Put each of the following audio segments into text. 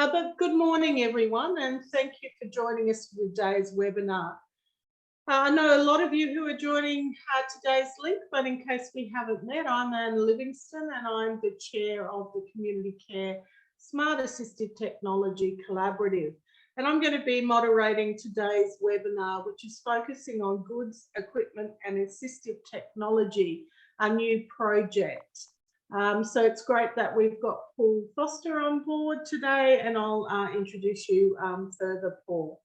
But good morning, everyone, and thank you for joining us for today's webinar. I know a lot of you who are joining today's link, but in case we haven't met, I'm Anne Livingston and I'm the chair of the Community Care Smart Assistive Technology Collaborative. And I'm going to be moderating today's webinar, which is focusing on goods, equipment and assistive technology, a new project. So it's great that we've got Paul Foster on board today, and I'll introduce you further, Paul.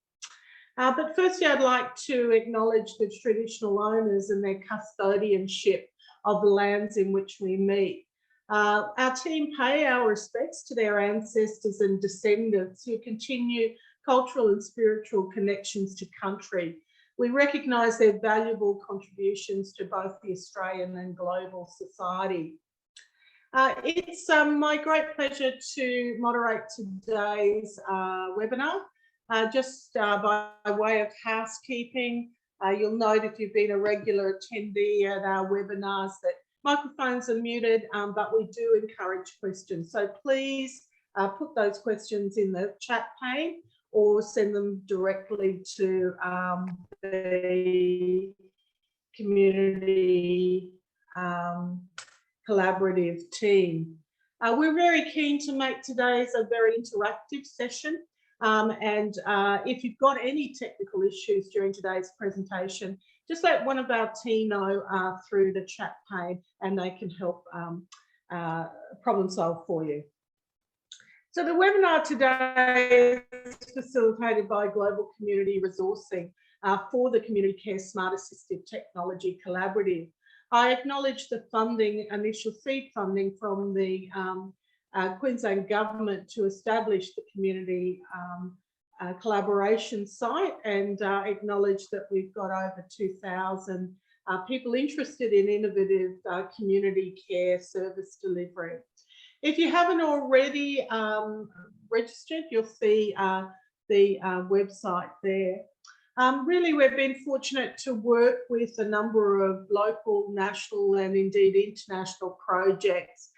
But firstly, I'd like to acknowledge the traditional owners and their custodianship of the lands in which we meet. Our team pay our respects to their ancestors and descendants who continue cultural and spiritual connections to country. We recognise their valuable contributions to both the Australian and global society. It's my great pleasure to moderate today's webinar. Just by way of housekeeping, you'll note if you've been a regular attendee at our webinars that microphones are muted, but we do encourage questions. So please put those questions in the chat pane or send them directly to the community collaborative team. We're very keen to make today's a very interactive session. And if you've got any technical issues during today's presentation, just let one of our team know through the chat pane and they can help problem solve for you. So the webinar today is facilitated by Global Community Resourcing for the Community Care Smart Assistive Technology Collaborative. I acknowledge the funding, initial seed funding from the Queensland Government to establish the community collaboration site, and acknowledge that we've got over 2,000 people interested in innovative community care service delivery. If you haven't already registered, you'll see the website there. Really, we've been fortunate to work with a number of local, national and indeed international projects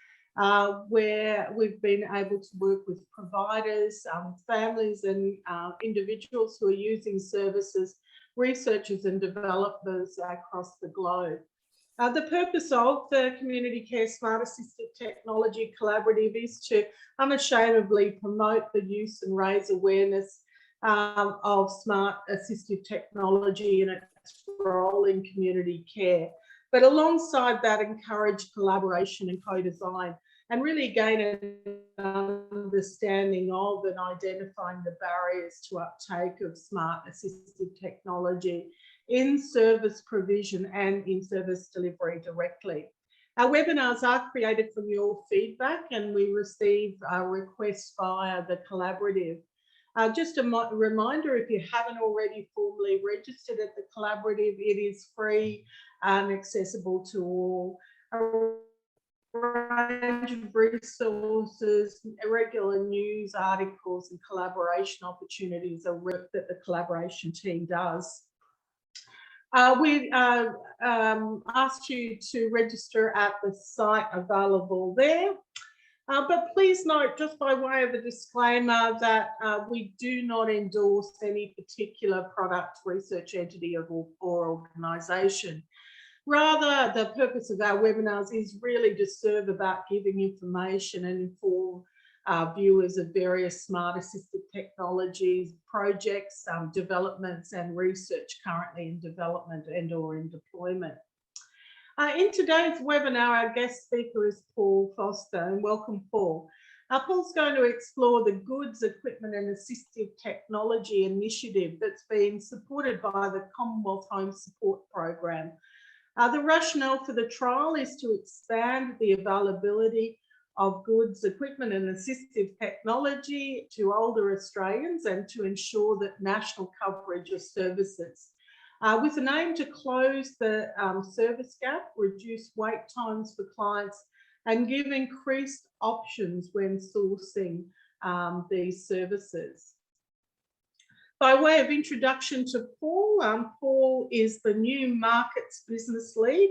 where we've been able to work with providers, families and individuals who are using services, researchers and developers across the globe. The purpose of the Community Care Smart Assistive Technology Collaborative is to unashamedly promote the use and raise awareness of smart assistive technology and its role in community care, but alongside that encourage collaboration and co-design and really gain an understanding of and identifying the barriers to uptake of smart assistive technology in service provision and in service delivery directly. Our webinars are created from your feedback and we receive requests via the collaborative. Just a reminder, if you haven't already formally registered at the collaborative, it is free and accessible to all. A range of resources, irregular news articles and collaboration opportunities are work that the collaboration team does. We asked you to register at the site available there. But please note, just by way of a disclaimer, that we do not endorse any particular product, research entity or organisation. Rather, the purpose of our webinars is really to serve about giving information and inform viewers of various smart assistive technologies, projects, developments and research currently in development and or in deployment. In today's webinar, our guest speaker is Paul Foster, and welcome, Paul. Paul's going to explore the goods, equipment and assistive technology initiative that's been supported by the Commonwealth Home Support Program. The rationale for the trial is to expand the availability of goods, equipment and assistive technology to older Australians and to ensure that national coverage of services. With an aim to close the service gap, reduce wait times for clients and give increased options when sourcing these services. By way of introduction to Paul, Paul is the new Markets Business Lead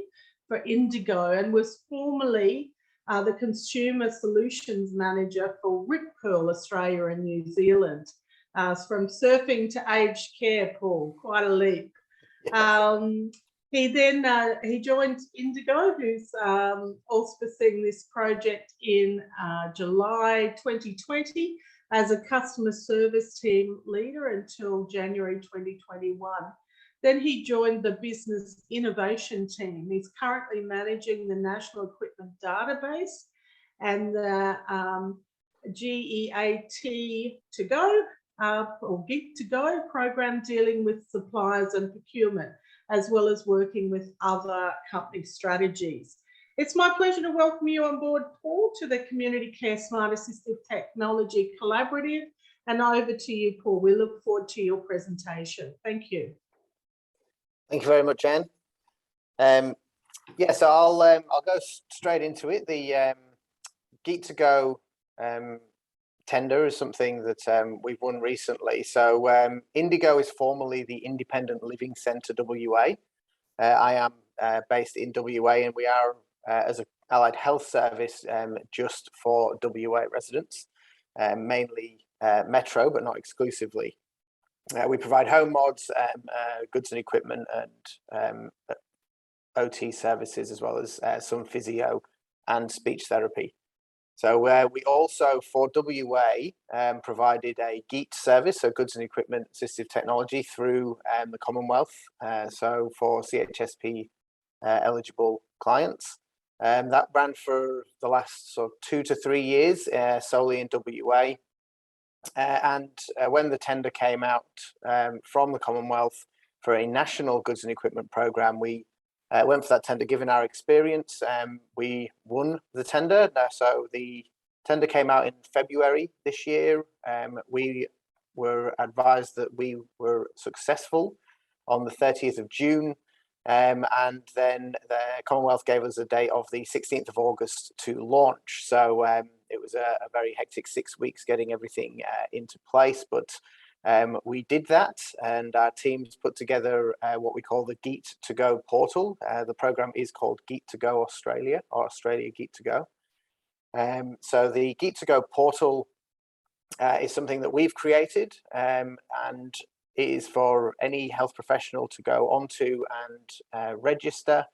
for Indigo and was formerly the Consumer Solutions Manager for Rip Curl Australia and New Zealand. From surfing to aged care, Paul, quite a leap. Yes. He joined Indigo, who's auspicing this project in July 2020 as a customer service team leader until January 2021. Then he joined the business innovation team. He's currently managing the National Equipment Database and the GEAT to go or Gig to Go program dealing with suppliers and procurement, as well as working with other company strategies. It's my pleasure to welcome you on board, Paul, to the Community Care Smart Assistive Technology Collaborative. And over to you, Paul. We look forward to your presentation. Thank you. Thank you very much, Anne. Yeah, so I'll go straight into it. The Geek to Go tender is something that we've won recently. So Indigo is formerly the Independent Living Centre WA. I am based in WA, and we are as an allied health service just for WA residents, mainly Metro, but not exclusively. We provide home mods, goods and equipment, and OT services, as well as some physio and speech therapy. So we also, for WA, provided a GEAT service, so goods and equipment assistive technology, through the Commonwealth, so for CHSP eligible clients. That ran for the last sort of 2 to 3 years, solely in WA. And when the tender came out from the Commonwealth for a national goods and equipment programme, we went for that tender. Given our experience, we won the tender. So the tender came out in February this year. We were advised that we were successful on the 30th of June. And then the Commonwealth gave us a date of the 16th of August to launch. So it was a very hectic 6 weeks getting everything into place. But we did that, and our teams put together what we call the Geek to Go portal. The program is called Geek to Go Australia, or Australia Geek to Go. So the Geek to Go portal is something that we've created, and it is for any health professional to go onto and register.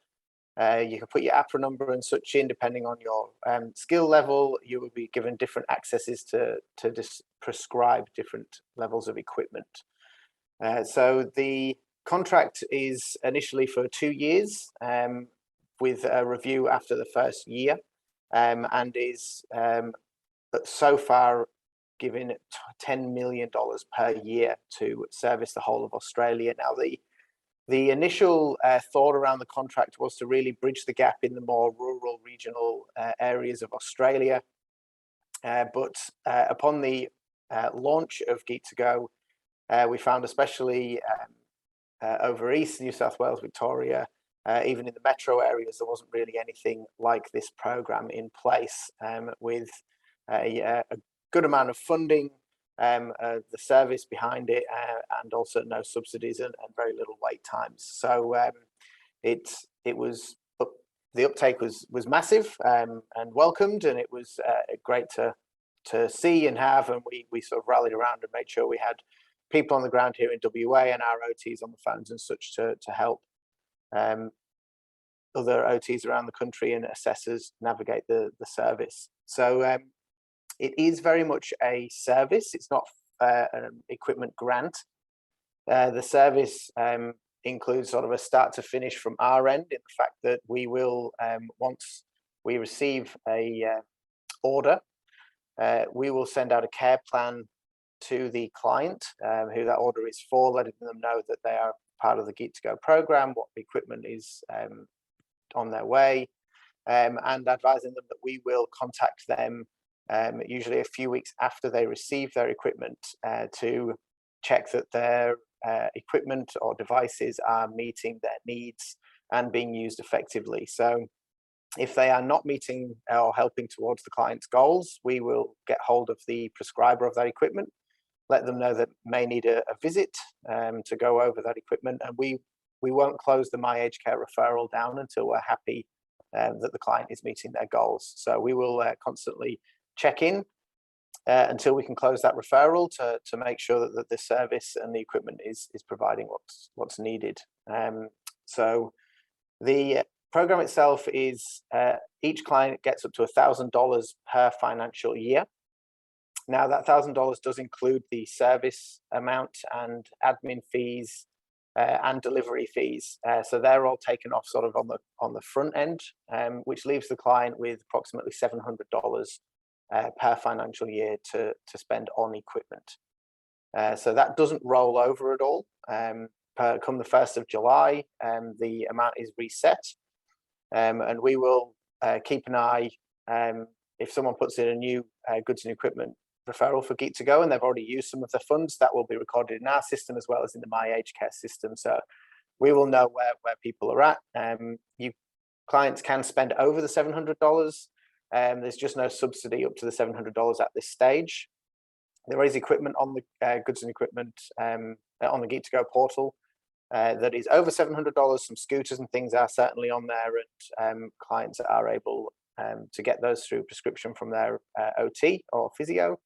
You can put your APRA number and such in, depending on your skill level. You will be given different accesses to prescribe different levels of equipment. So the contract is initially for 2 years, with a review after the first year, and is so far giving $10 million per year to service the whole of Australia. Now, the initial thought around the contract was to really bridge the gap in the more rural, regional areas of Australia. But upon the launch of Geek to Go, we found, especially over East New South Wales, Victoria, even in the metro areas, there wasn't really anything like this program in place, with a good amount of funding, the service behind it, and also no subsidies and very little wait times. So the uptake was massive and welcomed, and it was great to see and have. And we sort of rallied around and made sure we had people on the ground here in WA and our OTs on the phones and such to help other OTs around the country and assessors navigate the service. So it is very much a service. It's not an equipment grant. The service includes sort of a start to finish from our end, in the fact that we will, once we receive a order, we will send out a care plan to the client, who that order is for, letting them know that they are part of the Geek to Go program, what the equipment is on their way, and advising them that we will contact them usually a few weeks after they receive their equipment to check that their equipment or devices are meeting their needs and being used effectively. So if they are not meeting or helping towards the client's goals, we will get hold of the prescriber of that equipment, let them know that may need a visit to go over that equipment, and we won't close the My Aged Care referral down until we're happy that the client is meeting their goals. So we will constantly check in until we can close that referral to make sure that the service and the equipment is providing what's needed. So the program itself is each client gets up to $1,000 per financial year. Now that $1,000 does include the service amount and admin fees and delivery fees. So they're all taken off sort of on the front end, which leaves the client with approximately $700 per financial year to spend on equipment. So that doesn't roll over at all. Come the 1st of July, the amount is reset, and we will keep an eye if someone puts in a new goods and equipment referral for Geek2Go and they've already used some of the funds, that will be recorded in our system as well as in the My Aged Care system. So we will know where people are at. Clients can spend over the $700. There's just no subsidy up to the $700 at this stage. There is equipment on the goods and equipment on the Geek2Go portal that is over $700. Some scooters and things are certainly on there, and clients are able to get those through prescription from their OT or physio.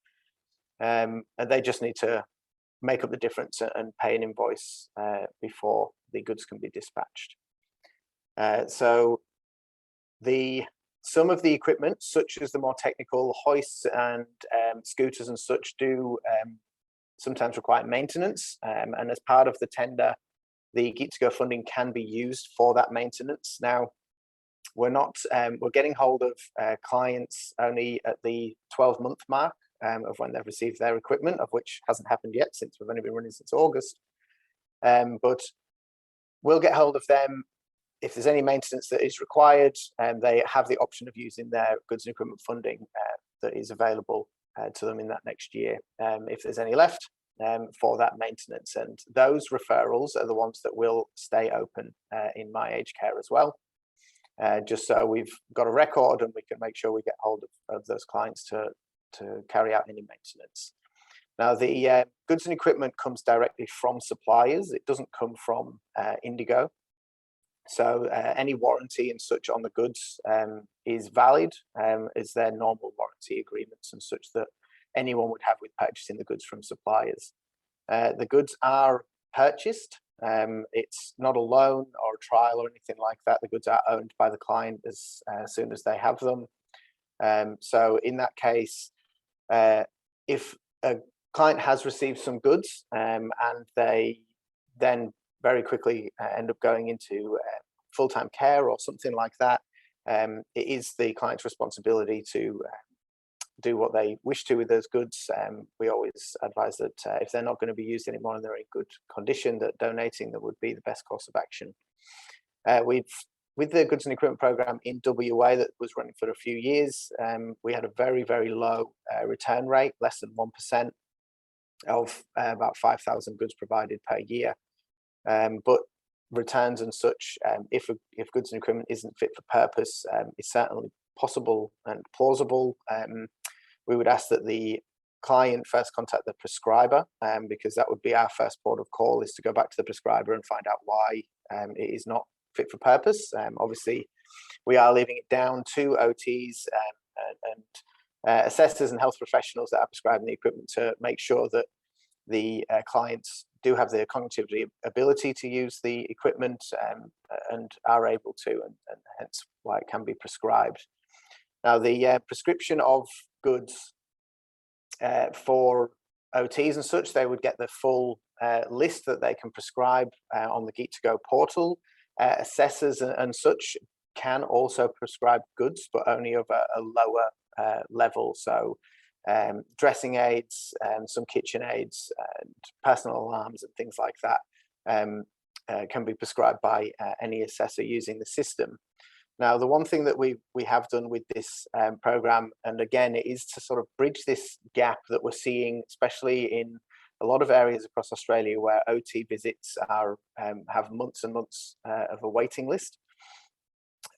And they just need to make up the difference and pay an invoice before the goods can be dispatched. So some of the equipment, such as the more technical hoists and scooters and such, do sometimes require maintenance. And as part of the tender, the Geek2Go funding can be used for that maintenance. Now, we're getting hold of clients only at the 12-month mark of when they've received their equipment, of which hasn't happened yet since we've only been running since August. But we'll get hold of them if there's any maintenance that is required, and they have the option of using their goods and equipment funding that is available to them in that next year, if there's any left for that maintenance. And those referrals are the ones that will stay open in My Aged Care as well, just so we've got a record and we can make sure we get hold of those clients to carry out any maintenance. Now, the goods and equipment comes directly from suppliers. It doesn't come from Indigo. So any warranty and such on the goods is valid, is their normal warranty agreements and such that anyone would have with purchasing the goods from suppliers. The goods are purchased. It's not a loan or a trial or anything like that. The goods are owned by the client as soon as they have them. So in that case, if a client has received some goods and they then very quickly end up going into full-time care or something like that, it is the client's responsibility to do what they wish to with those goods. We always advise that if they're not going to be used anymore and they're in good condition, that donating that would be the best course of action. With the goods and equipment program in WA that was running for a few years, we had a very, very low return rate, less than 1% of about 5,000 goods provided per year. But returns and such, if goods and equipment isn't fit for purpose, it's certainly possible and plausible. We would ask that the client first contact the prescriber, because that would be our first port of call, is to go back to the prescriber and find out why it is not fit for purpose. Obviously, we are leaving it down to OTs and assessors and health professionals that are prescribing the equipment to make sure that the clients do have the cognitive ability to use the equipment and are able to, and hence why it can be prescribed. Now, the prescription of goods for OTs and such, they would get the full list that they can prescribe on the Geek2Go portal. Assessors and such can also prescribe goods, but only of a lower level. So dressing aids, some kitchen aids, and personal alarms and things like that can be prescribed by any assessor using the system. Now, the one thing that we have done with this program, and again, it is to sort of bridge this gap that we're seeing, especially in a lot of areas across Australia where OT visits have months and months of a waiting list.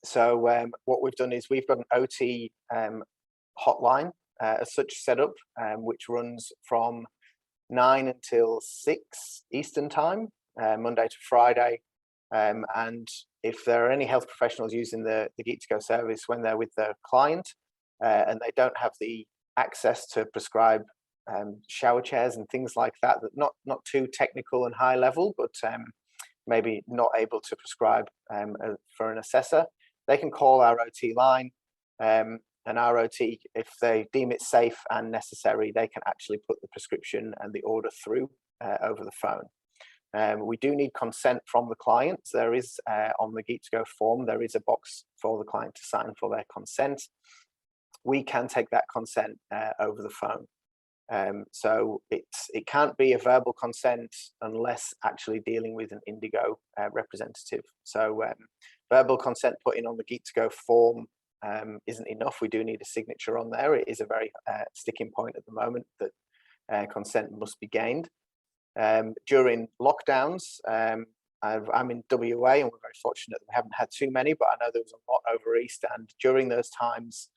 So what we've done is we've got an OT hotline as such set up, which runs from 9 until 6 Eastern time, Monday to Friday. And if there are any health professionals using the Geek2Go service when they're with their client and they don't have the access to prescribe shower chairs and things like that, that not too technical and high level, but maybe not able to prescribe for an assessor, they can call our OT line, and our OT, if they deem it safe and necessary, they can actually put the prescription and the order through over the phone. We do need consent from the client. There is on the Geek2Go form, there is a box for the client to sign for their consent. We can take that consent over the phone. So it can't be a verbal consent unless actually dealing with an Indigo representative. So verbal consent put in on the Geek2Go form isn't enough. We do need a signature on there. It is a very sticking point at the moment that consent must be gained. During lockdowns, I'm in WA and we're very fortunate that we haven't had too many, but I know there was a lot over East, and during those times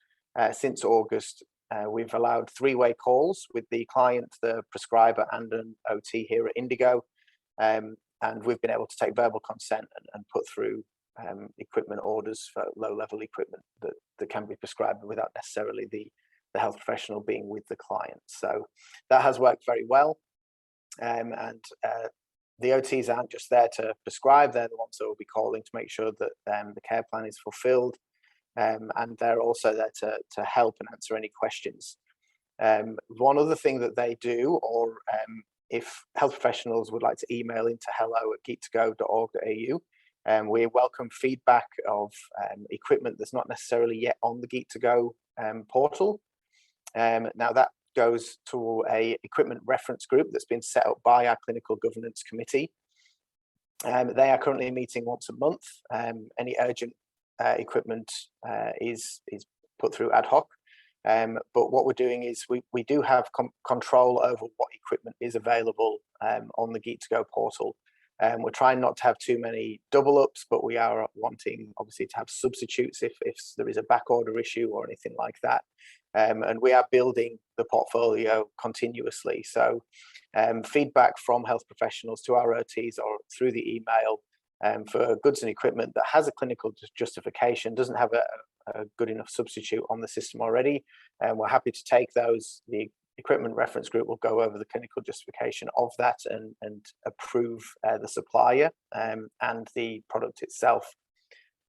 since August, we've allowed three-way calls with the client, the prescriber, and an OT here at Indigo, and we've been able to take verbal consent and put through equipment orders for low-level equipment that can be prescribed without necessarily the health professional being with the client. So that has worked very well, and the OTs aren't just there to prescribe; they're the ones that will be calling to make sure that the care plan is fulfilled. And they're also there to help and answer any questions. One other thing that they do, or if health professionals would like to email into hello@geek2go.org.au, we welcome feedback of equipment that's not necessarily yet on the Geek2Go portal. Now that goes to a equipment reference group that's been set up by our clinical governance committee. They are currently meeting once a month. Any urgent equipment is put through ad hoc, but what we're doing is we do have control over what equipment is available on the Geek2Go portal. We're trying not to have too many double ups, but we are wanting obviously to have substitutes if there is a back order issue or anything like that. And we are building the portfolio continuously. So feedback from health professionals to our OTs or through the email for goods and equipment that has a clinical justification, doesn't have a good enough substitute on the system already, and we're happy to take those. The equipment reference group will go over the clinical justification of that and approve the supplier and the product itself.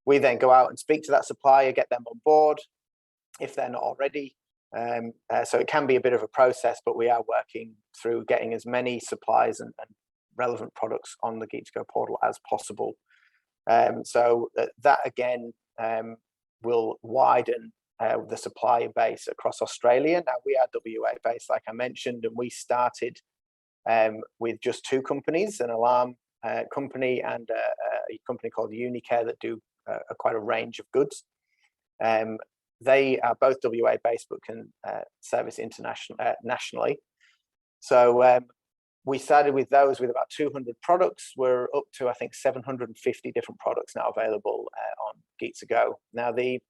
We then go out and speak to that supplier, get them on board if they're not already. So it can be a bit of a process, but we are working through getting as many suppliers and relevant products on the Geek2Go portal as possible. So that again will widen the supplier base across Australia. Now we are WA based, like I mentioned, and we started with just two companies, an alarm company and a company called Unicare that do quite a range of goods. They are both WA based but can service nationally. So we started with those with about 200 products. We're up to, I think, 750 different products now available on Geek2Go. Now, the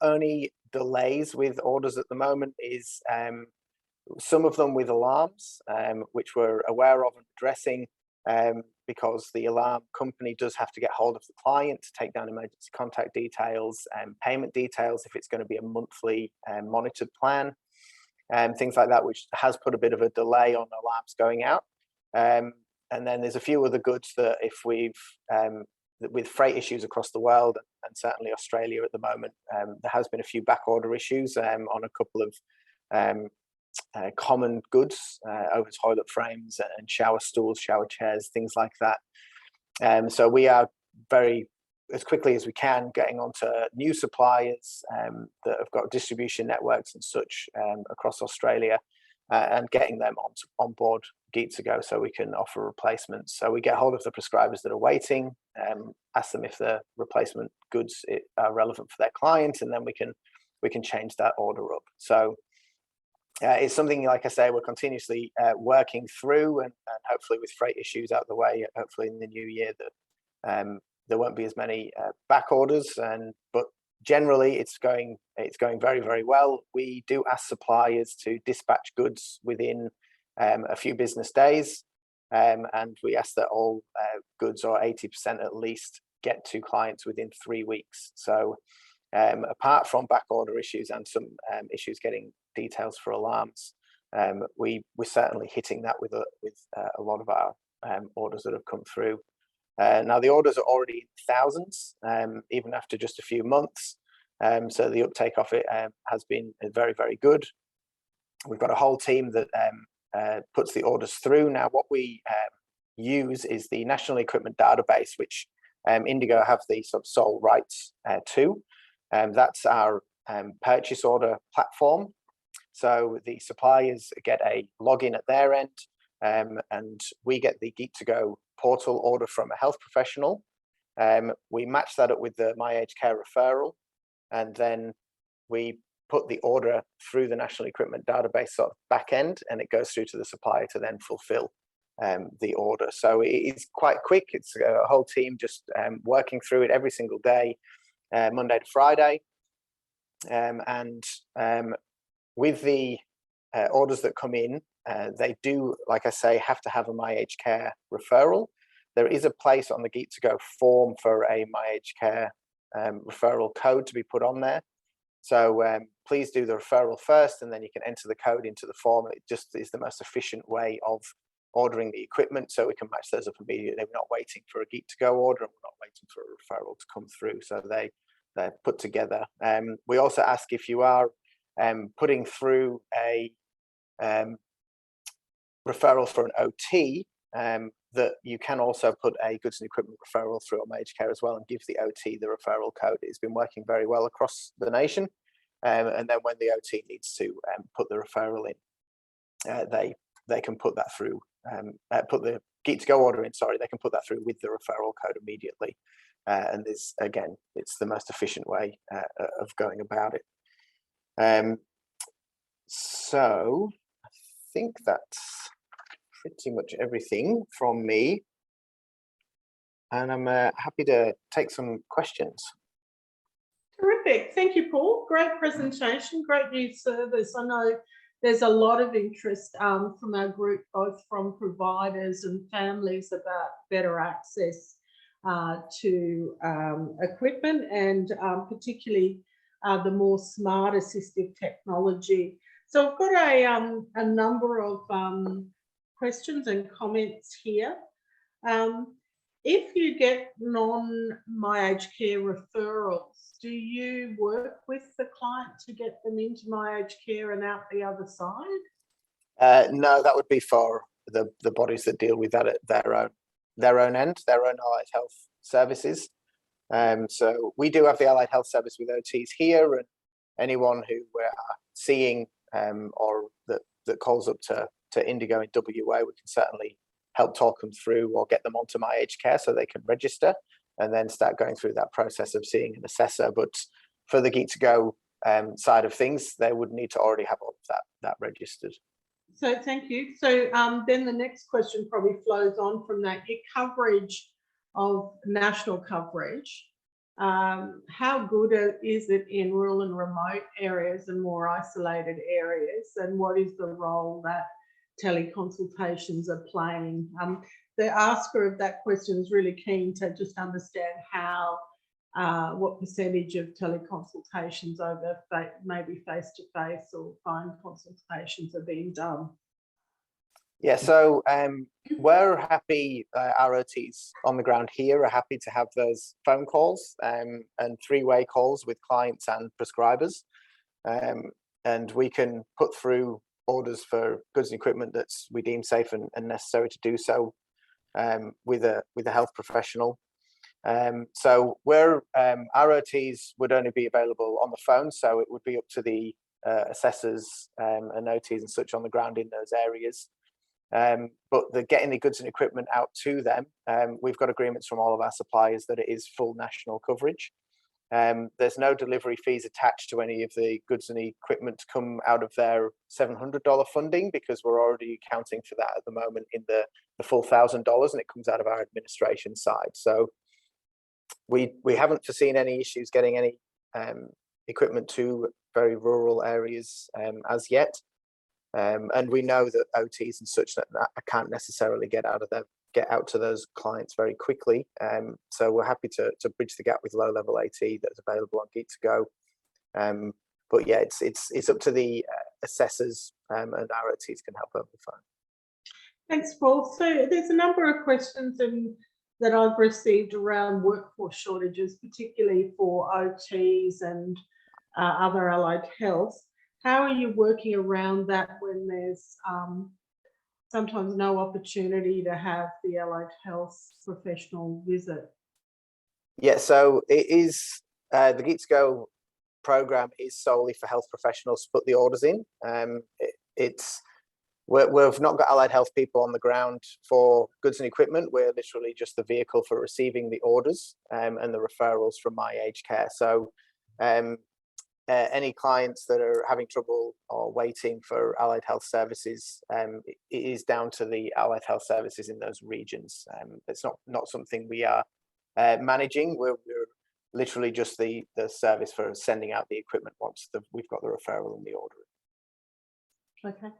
only delays with orders at the moment is some of them with alarms, which we're aware of and addressing, because the alarm company does have to get hold of the client to take down emergency contact details and payment details if it's going to be a monthly monitored plan. Things like that, which has put a bit of a delay on alarms going out. And then there's a few other goods that if we've, with freight issues across the world, and certainly Australia at the moment, there has been a few back order issues on a couple of common goods, over toilet frames and shower stools, shower chairs, things like that. So we are very, as quickly as we can, getting onto new suppliers that have got distribution networks and such across Australia, and getting them on board Geek2Go so we can offer replacements. So we get hold of the prescribers that are waiting, ask them if the replacement goods are relevant for their client, and then we can change that order up. So it's something, like I say, we're continuously working through, and hopefully with freight issues out of the way, hopefully in the new year that there won't be as many back orders, but generally it's going very, very well. We do ask suppliers to dispatch goods within a few business days, and we ask that all goods, or 80% at least, get to clients within 3 weeks. So apart from back order issues and some issues getting details for alarms, we're certainly hitting that with a lot of our orders that have come through. Now the orders are already in thousands, even after just a few months. So the uptake of it has been very, very good. We've got a whole team that puts the orders through. Now what we use is the National Equipment Database, which Indigo have the sort of sole rights to. That's our purchase order platform. So the suppliers get a login at their end, and we get the Geek2Go portal order from a health professional. We match that up with the My Aged Care referral, and then we put the order through the National Equipment Database sort of back end, and it goes through to the supplier to then fulfill the order. So it's quite quick. It's a whole team just working through it every single day, Monday to Friday. And with the orders that come in, they do, like I say, have to have a My Aged Care referral. There is a place on the Geek2Go form for a My Aged Care referral code to be put on there. So please do the referral first, and then you can enter the code into the form. It just is the most efficient way of ordering the equipment, so we can match those up immediately. We're not waiting for a Geek2Go order, and we're not waiting for a referral to come through. So they're put together. We also ask if you are putting through a referral for an OT, that you can also put a goods and equipment referral through on Aged Care as well, and gives the OT the referral code. It's been working very well across the nation. And then when the OT needs to put the referral in, they can put that through, put the Geek2Go order in, sorry, they can put that through with the referral code immediately. And this, again, it's the most efficient way of going about it. So I think that's pretty much everything from me, and I'm happy to take some questions. Terrific. Thank you, Paul. Great presentation, great new service. I know there's a lot of interest from our group, both from providers and families, about better access to equipment, and particularly the more smart assistive technology. So I've got a number of questions and comments here. If you get non-My Aged Care referrals, do you work with the client to get them into My Aged Care and out the other side? No, that would be for the bodies that deal with that at their own end, their own allied health services. So we do have the allied health service with OTs here, and anyone who we're seeing or that calls up to Indigo in WA, we can certainly help talk them through or get them onto My Aged Care so they can register and then start going through that process of seeing an assessor. But for the Geek2Go side of things, they would need to already have all of that registered. So thank you. So then the next question probably flows on from that. Your coverage of national coverage, how good is it in rural and remote areas and more isolated areas, and what is the role that teleconsultations are playing? The asker of that question is really keen to just understand how, what percentage of teleconsultations over maybe face-to-face or phone consultations are being done. Yeah, so we're happy, our OTs on the ground here are happy to have those phone calls and three-way calls with clients and prescribers. And we can put through orders for goods and equipment that's we deem safe and necessary to do so with a health professional. So our OTs would only be available on the phone, so it would be up to the assessors and OTs and such on the ground in those areas. But getting the goods and equipment out to them, we've got agreements from all of our suppliers that it is full national coverage. There's no delivery fees attached to any of the goods and equipment to come out of their $700 funding, because we're already accounting for that at the moment in the full $1,000, and it comes out of our administration side. So we haven't foreseen any issues getting any equipment to very rural areas as yet. And we know that OTs and such that can't necessarily get out of get out to those clients very quickly. So we're happy to bridge the gap with low-level AT that's available on Geek2Go. But yeah, it's up to the assessors, and our OTs can help over the phone. Thanks, Paul. So there's a number of questions that I've received around workforce shortages, particularly for OTs and other allied health. How are you working around that when there's sometimes no opportunity to have the allied health professional visit? Yeah, so it is the Geek2Go program is solely for health professionals to put the orders in. We've not got allied health people on the ground for goods and equipment. We're literally just the vehicle for receiving the orders and the referrals from My Aged Care. So any clients that are having trouble or waiting for allied health services, it is down to the allied health services in those regions. It's not something we are managing. We're literally just the service for sending out the equipment once we've got the referral and the order. Okay.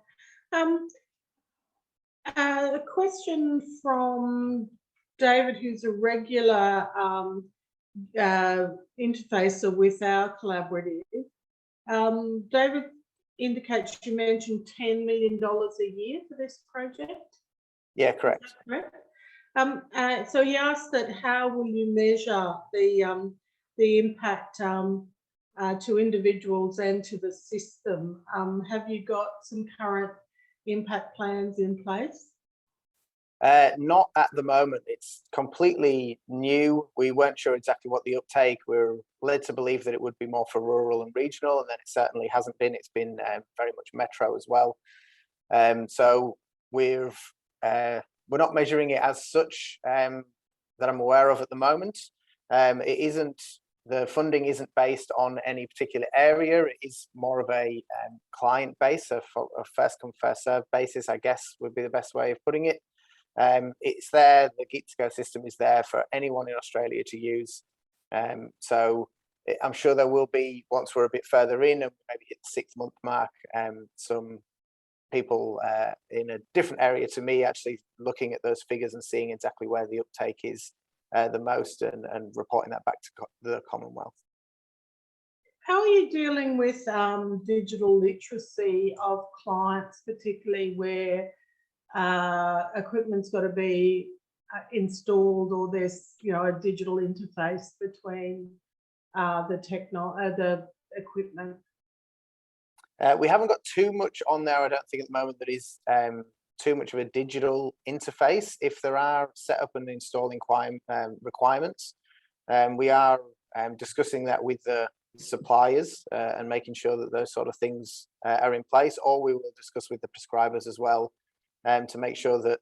A question from David, who's a regular interfacer with our collaborative. David indicates you mentioned $10 million a year for this project. Yeah, correct. Correct. So he asked that how will you measure the impact to individuals and to the system? Have you got some current impact plans in place? Not at the moment. It's completely new. We weren't sure exactly what the uptake. We're led to believe that it would be more for rural and regional, and then it certainly hasn't been. It's been very much metro as well. So we're not measuring it as such that I'm aware of at the moment. It isn't. The funding isn't based on any particular area. It is more of a client base, a first come first served basis, I guess would be the best way of putting it. It's there. The Geek2Go system is there for anyone in Australia to use. So I'm sure there will be, once we're a bit further in and maybe hit the 6-month mark, some people in a different area to me actually looking at those figures and seeing exactly where the uptake is the most and reporting that back to the Commonwealth. How are you dealing with digital literacy of clients, particularly where equipment's got to be installed, or there's a digital interface between the equipment? We haven't got too much on there, I don't think, at the moment that is too much of a digital interface. If there are setup and installing requirements, we are discussing that with the suppliers and making sure that those sort of things are in place, or we will discuss with the prescribers as well to make sure that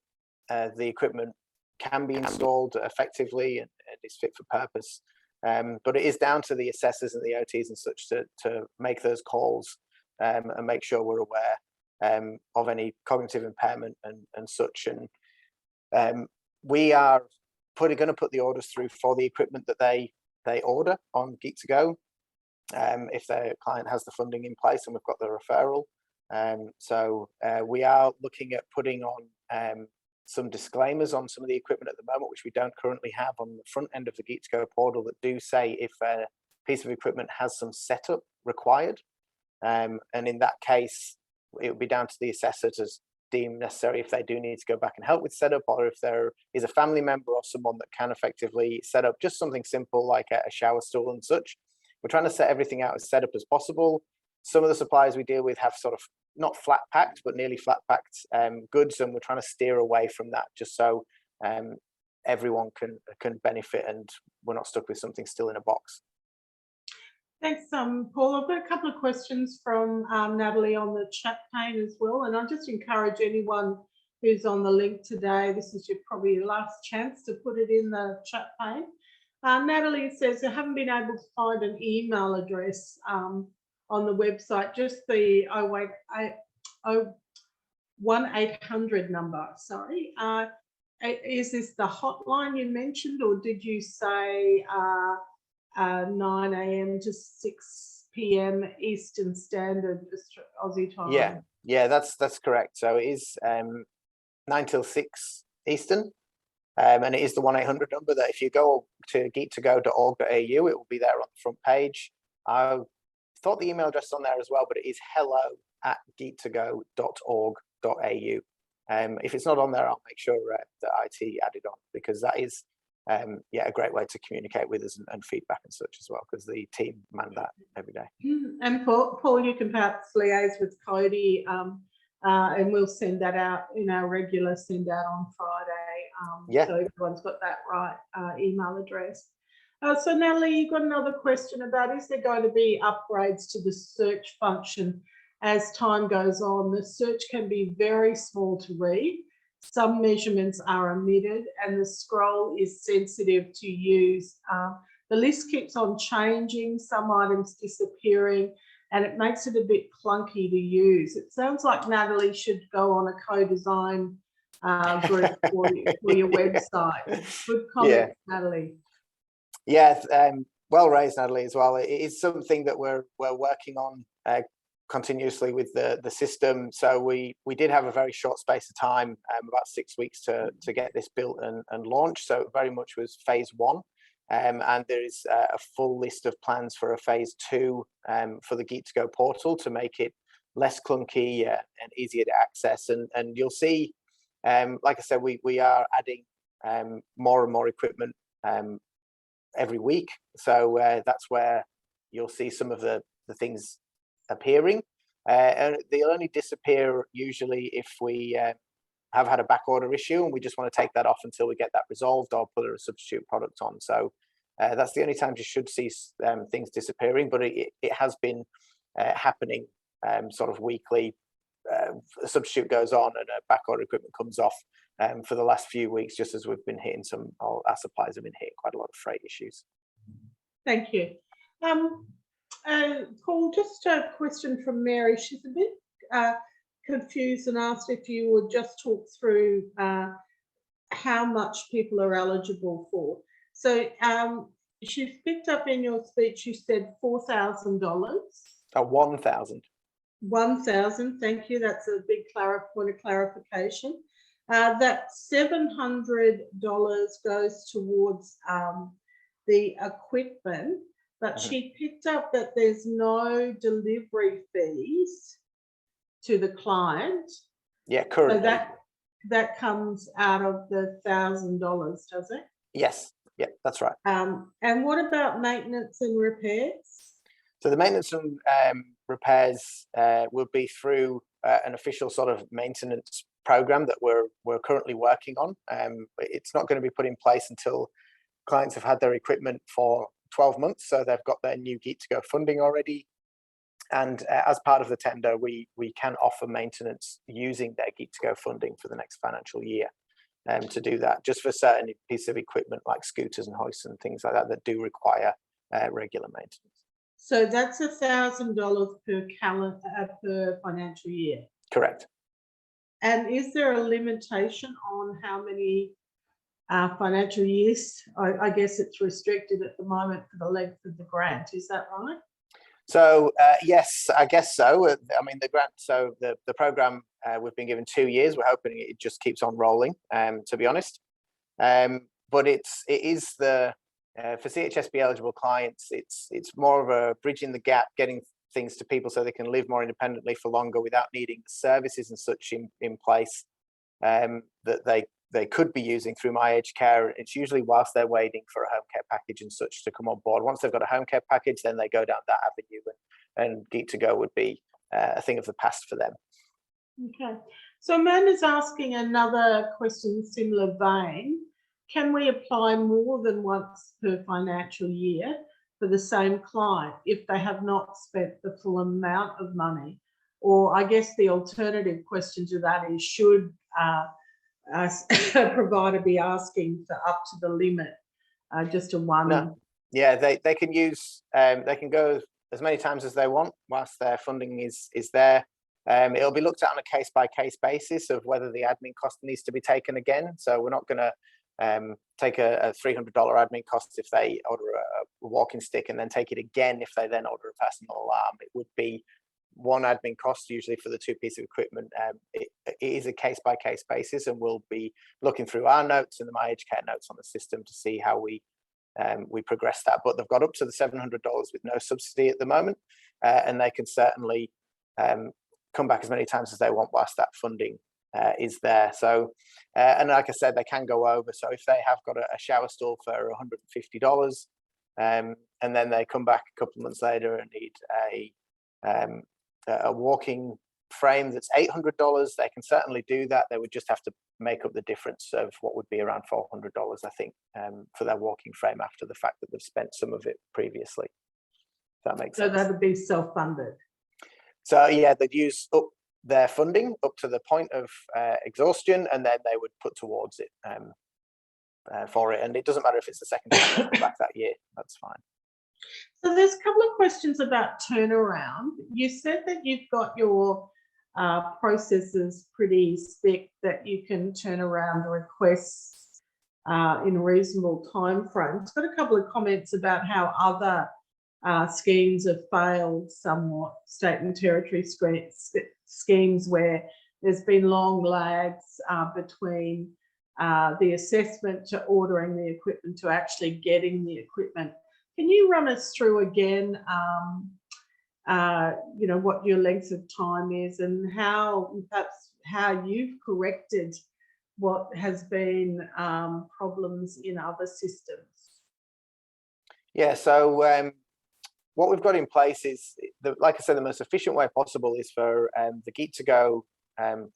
the equipment can be installed effectively and is fit for purpose. But it is down to the assessors and the OTs and such to make those calls and make sure we're aware of any cognitive impairment and such. And we are going to put the orders through for the equipment that they order on Geek2Go if their client has the funding in place and we've got the referral. So we are looking at putting on some disclaimers on some of the equipment at the moment, which we don't currently have on the front end of the Geek2Go portal, that do say if a piece of equipment has some setup required. And in that case, it would be down to the assessor to deem necessary if they do need to go back and help with setup, or if there is a family member or someone that can effectively set up just something simple like a shower stool and such. We're trying to set everything out as set up as possible. Some of the suppliers we deal with have sort of not flat packed, but nearly flat packed goods, and we're trying to steer away from that just so everyone can benefit and we're not stuck with something still in a box. Thanks, Paul. I've got a couple of questions from Natalie on the chat pane as well, and I'll just encourage anyone who's on the link today, this is probably your last chance to put it in the chat pane. Natalie says, I haven't been able to find an email address on the website, just the 1800 number, sorry. Is this the hotline you mentioned, or did you say 9 a.m. to 6 p.m. Eastern Standard Aussie time? Yeah, that's correct. So it is 9 till 6 Eastern. And it is the 1-800 number that if you go to geek2go.org.au, it will be there on the front page. I thought the email address is on there as well, but it is hello@geek2go.org.au. If it's not on there, I'll make sure that IT added on, because that is a great way to communicate with us and feedback and such as well, because the team man that every day. And Paul, you can perhaps liaise with Cody, and we'll send that out in our regular send out on Friday. So everyone's got that right email address. So Natalie, you've got another question about, is there going to be upgrades to the search function as time goes on? The search can be very small to read. Some measurements are omitted and the scroll is sensitive to use. The list keeps on changing, some items disappearing, and it makes it a bit clunky to use. It sounds like Natalie should go on a co-design group for your website. Good comment, Natalie. Yeah, well raised, Natalie, as well. It is something that we're working on continuously with the system. So we did have a very short space of time, about 6 weeks to get this built and launched. So it very much was phase 1. And there is a full list of plans for a phase 2 for the Geek2Go portal to make it less clunky and easier to access. And you'll see, like I said, we are adding more and more equipment every week. So that's where you'll see some of the things appearing. And they'll only disappear usually if we have had a back order issue and we just want to take that off until we get that resolved or put a substitute product on. So that's the only time you should see things disappearing, but it has been happening sort of weekly. A substitute goes on and a back order equipment comes off for the last few weeks, just as we've been hitting our suppliers have been hitting quite a lot of freight issues. Thank you. Paul, just a question from Mary. She's a bit confused and asked if you would just talk through how much people are eligible for. So she's picked up in your speech, you said $4,000. $1,000. 1,000, thank you. That's a big point of clarification. That $700 goes towards the equipment, but she picked up that there's no delivery fees to the client. Yeah, currently. So that comes out of the $1,000, does it? Yes, yeah, that's right. And what about maintenance and repairs? So the maintenance and repairs will be through an official sort of maintenance program that we're currently working on. It's not going to be put in place until clients have had their equipment for 12 months, so they've got their new Geek2Go funding already. And as part of the tender, we can offer maintenance using their Geek2Go funding for the next financial year. To do that, just for certain pieces of equipment like scooters and hoists and things like that do require regular maintenance. So that's $1,000 per financial year. Correct. And is there a limitation on how many financial years? I guess it's restricted at the moment for the length of the grant. Is that right? So yes, I guess so. I mean, the grant, so the program we've been given 2 years. We're hoping it just keeps on rolling, to be honest. But it is the for CHSP eligible clients, it's more of a bridging the gap, getting things to people so they can live more independently for longer without needing the services and such in place that they could be using through My Aged Care. It's usually whilst they're waiting for a home care package and such to come on board. Once they've got a home care package, then they go down that avenue, and Geek2Go would be a thing of the past for them. Okay. So Amanda's asking another question, similar vein. Can we apply more than once per financial year for the same client if they have not spent the full amount of money? Or I guess the alternative question to that is, should a provider be asking for up to the limit, just a one? No. Yeah, they can use, they can go as many times as they want whilst their funding is there. It'll be looked at on a case-by-case basis of whether the admin cost needs to be taken again. So we're not going to take a $300 admin cost if they order a walking stick and then take it again if they then order a personal alarm. It would be one admin cost usually for the two pieces of equipment. It is a case-by-case basis, and we'll be looking through our notes and the My Aged Care notes on the system to see how we progress that. But they've got up to the $700 with no subsidy at the moment, and they can certainly come back as many times as they want whilst that funding is there. So, and like I said, they can go over. So if they have got a shower stall for $150, and then they come back a couple of months later and need a walking frame that's $800, they can certainly do that. They would just have to make up the difference of what would be around $400, I think, for their walking frame after the fact that they've spent some of it previously. If that makes sense. So that would be self-funded. So yeah, they'd use up their funding up to the point of exhaustion, and then they would put towards it for it. And it doesn't matter if it's the second time back that year, that's fine. So there's a couple of questions about turnaround. You said that you've got your processes pretty thick, that you can turn around requests in a reasonable time frame. I've got a couple of comments about how other schemes have failed somewhat, state and territory schemes where there's been long lags between the assessment to ordering the equipment to actually getting the equipment. Can you run us through again, what your length of time is and perhaps how you've corrected what has been problems in other systems? Yeah, so what we've got in place is, like I said, the most efficient way possible is for the Geek2Go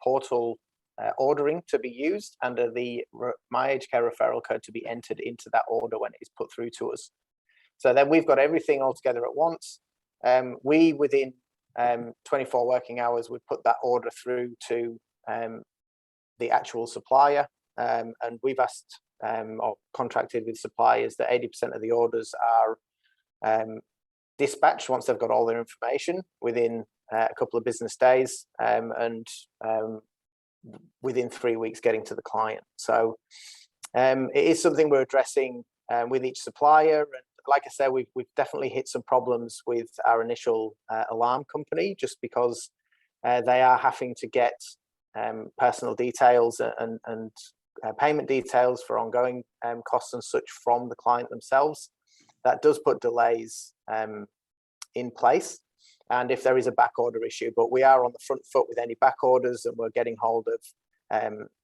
portal ordering to be used under the My Aged Care referral code to be entered into that order when it is put through to us. So then we've got everything all together at once. We, within 24 working hours, would put that order through to the actual supplier. And we've asked or contracted with suppliers that 80% of the orders are dispatched once they've got all their information within a couple of business days, and within 3 weeks getting to the client. So it is something we're addressing with each supplier. And like I said, we've definitely hit some problems with our initial alarm company, just because they are having to get personal details and payment details for ongoing costs and such from the client themselves. That does put delays in place, and if there is a back order issue, but we are on the front foot with any back orders, and we're getting hold of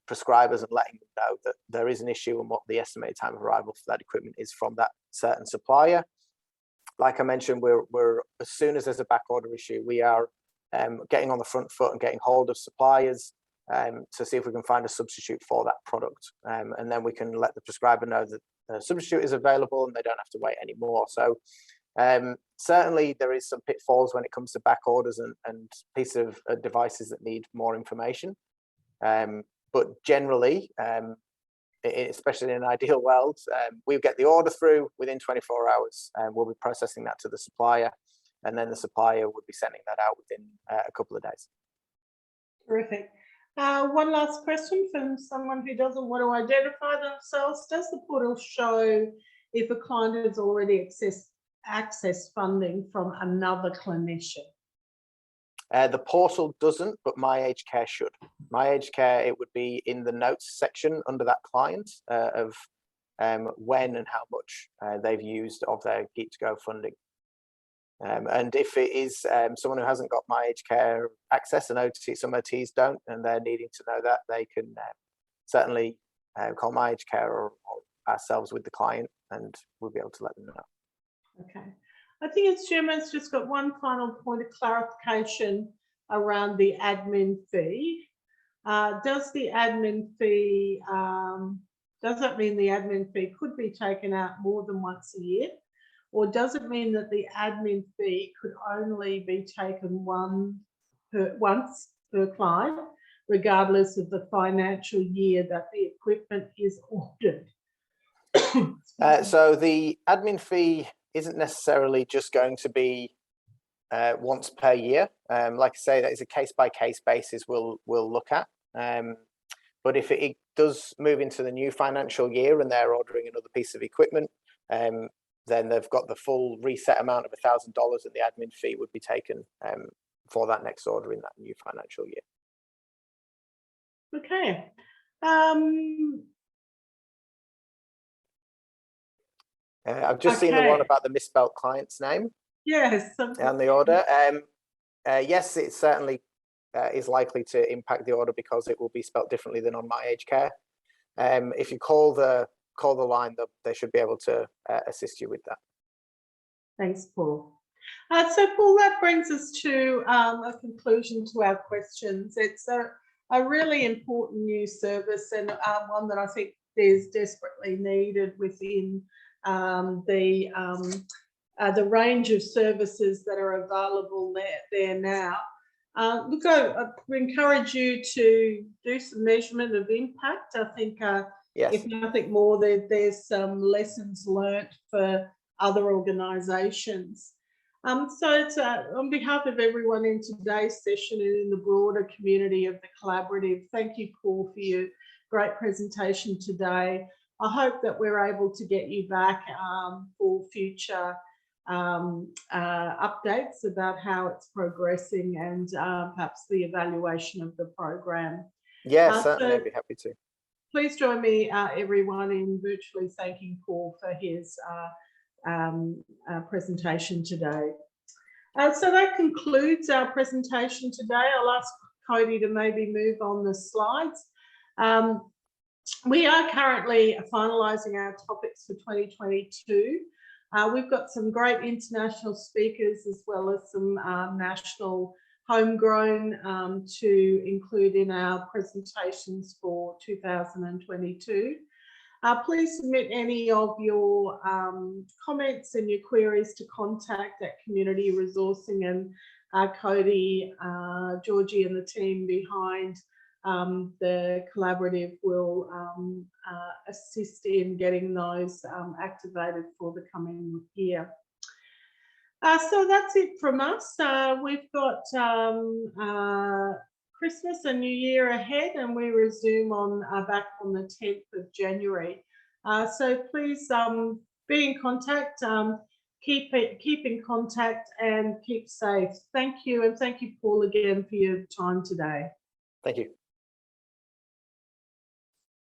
prescribers and letting them know that there is an issue and what the estimated time of arrival for that equipment is from that certain supplier. Like I mentioned, we're as soon as there's a back order issue, we are getting on the front foot and getting hold of suppliers to see if we can find a substitute for that product, and then we can let the prescriber know that the substitute is available and they don't have to wait anymore. So certainly there is some pitfalls when it comes to back orders and pieces of devices that need more information. But generally, especially in an ideal world, we get the order through within 24 hours, and we'll be processing that to the supplier, and then the supplier would be sending that out within a couple of days. Terrific. One last question from someone who doesn't want to identify themselves. Does the portal show if a client has already accessed funding from another clinician? The portal doesn't, but My Aged Care should. My Aged Care, it would be in the notes section under that client of when and how much they've used of their Geek2Go funding. And if it is someone who hasn't got My Aged Care access, and some OTs don't, and they're needing to know that, they can certainly call My Aged Care or ourselves with the client, and we'll be able to let them know. Okay. I think it's Gemma's just got one final point of clarification around the admin fee. Does the admin fee, does that mean the admin fee could be taken out more than once a year? Or does it mean that the admin fee could only be taken once per client, regardless of the financial year that the equipment is ordered? So the admin fee isn't necessarily just going to be once per year. Like I say, that is a case-by-case basis we'll look at. But if it does move into the new financial year and they're ordering another piece of equipment, then they've got the full reset amount of $1,000, and the admin fee would be taken for that next order in that new financial year. Okay. I've just seen the one about the misspelt client's name. Yes. And the order. Yes, it certainly is likely to impact the order because it will be spelt differently than on My Aged Care. If you call the line, they should be able to assist you with that. Thanks, Paul. So, Paul, that brings us to a conclusion to our questions. It's a really important new service, and one that I think is desperately needed within the range of services that are available there now. Look, I encourage you to do some measurement of impact. I think, yes, if nothing more, there's some lessons learnt for other organisations. So it's on behalf of everyone in today's session and in the broader community of the collaborative, thank you, Paul, for your great presentation today. I hope that we're able to get you back for future updates about how it's progressing and perhaps the evaluation of the program. Yes, certainly, I'd be happy to. Please join me, everyone, in virtually thanking Paul for his presentation today. So that concludes our presentation today. I'll ask Cody to maybe move on the slides. We are currently finalising our topics for 2022. We've got some great international speakers as well as some national homegrown to include in our presentations for 2022. Please submit any of your comments and your queries to contact at Community Resourcing, and Cody, Georgie and the team behind the collaborative will assist in getting those activated for the coming year. So that's it from us. We've got Christmas and New Year ahead, and we resume back on the 10th of January. So please be in contact, keep in contact, and keep safe. Thank you, and thank you, Paul, again for your time today. Thank you.